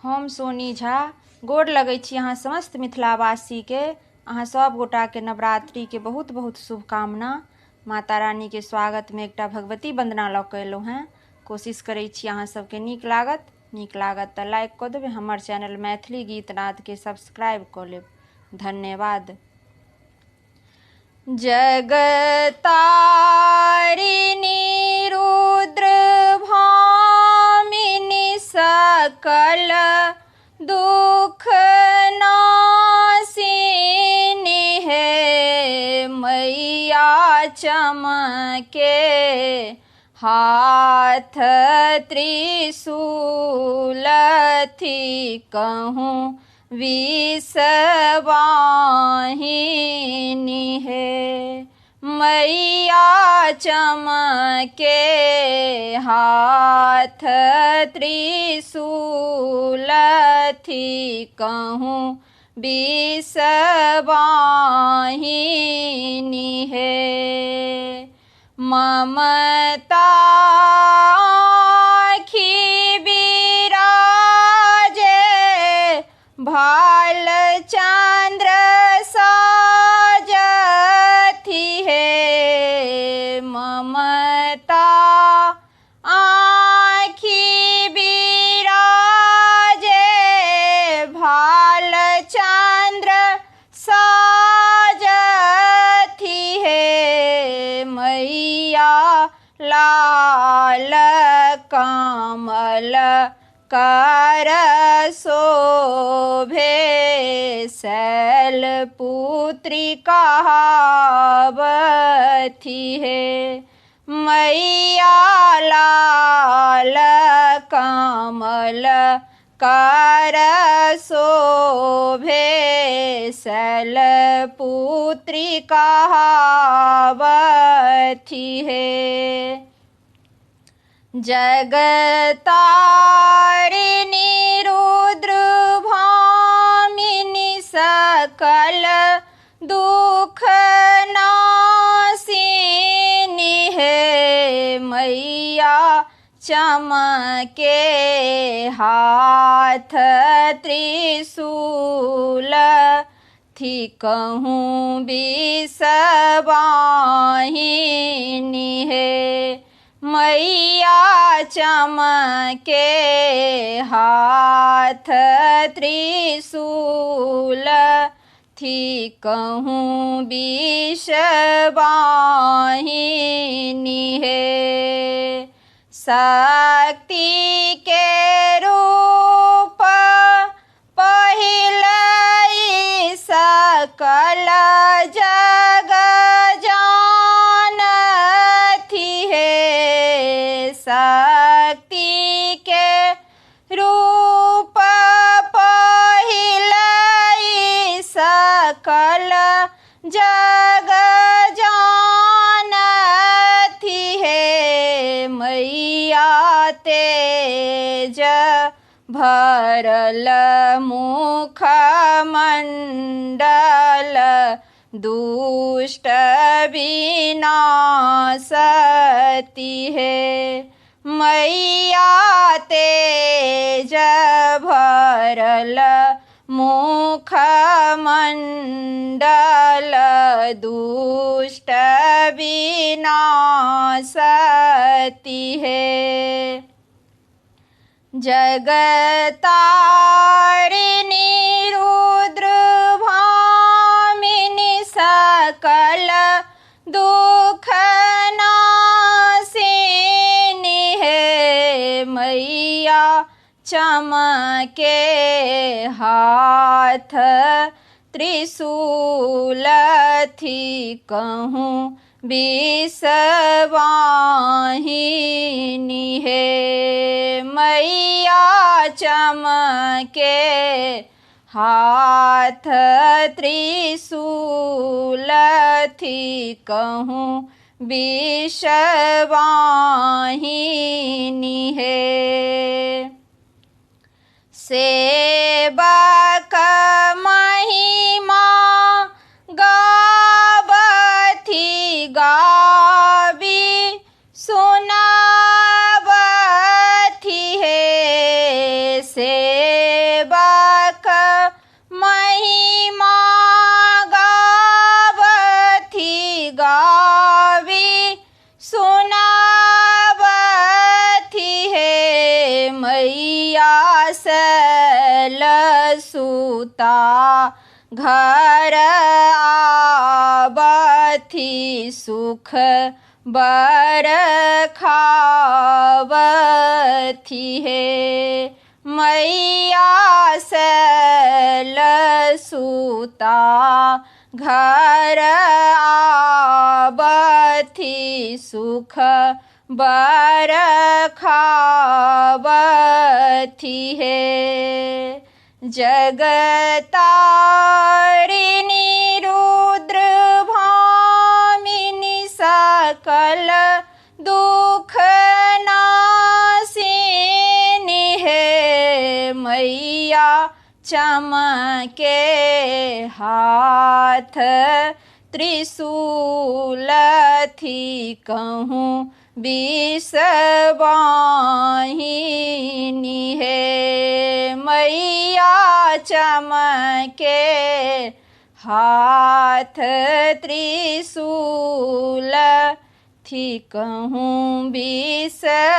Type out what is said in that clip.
हम सोनी झा गोर लगै छी अहाँ समस्त मिथिलावासी के। अहाँ सब गोटा के नवरात्रि के बहुत बहुत शुभकामना। माता रानी के स्वागत में एकटा भगवती वंदना लऽ कऽ एलहुँ हैं। कोशिश करै छी अहाँ सबके नीक लागत तऽ लाइक कऽ देबै। हमर चैनल मैथिली गीत नाद के सब्सक्राइब कऽ लेब। धन्यवाद। जगतारिणी रुद्र भामिनी सकल दुख नासिनी है मैया चमके हाथ त्रिशूल थी कहूँ विषवाहिनी है मैया चमके हाथ त्रिशूल थी कहूँ विषवाहिनी है ममता भाल चंद्र साजथी है ममता आँखी बिराजे भाल चंद्र साजथी है मैया लाल कमल कर शोभे शैलपुत्री कहावती है मैया लाल कमल कर शोभे शैलपुत्री कहावती है जगतारिणी रुद्र भामिनी सकल दुख नासिनी है मैया चमके हाथ त्रिशूल थी कहूँ विषवाहिनी है मैया चमके हाथ त्रिशूल थी कहूँ विषवाहिनी है शक्ति के रूप पहिलई सकल जग जानती है शक्ति के रूप पहिलई सकल जग जानती है मैया तेज भरल मुख मंडल दुष्ट विनाशती है मैया तेज भरल मुख मंडल दुष्ट विनाशती है जगतारिणी रुद्र भामिनी सकल दुख नासिनी है मैया चमके हाथ त्रिशूल थी कहूँ विषवाहिनी है मैया चमके हाथ त्रिशूल थी कहूँ विषवाहिनी है सेवक महिमा गावथी गावी सुनावथी है से सूता घर आवथी सुख बर खावथी हे मैया सैल सूता घर आवथी सुख बर खावथी हे जगतारिणी रुद्र भामिनी सकल दुख नासिनी हे मैया चमके हाथ त्रिशूल थी कहूँ विषवाहिनी हे मैया चमके हाथ त्रिशूल थी कहूँ विषवाहिनी।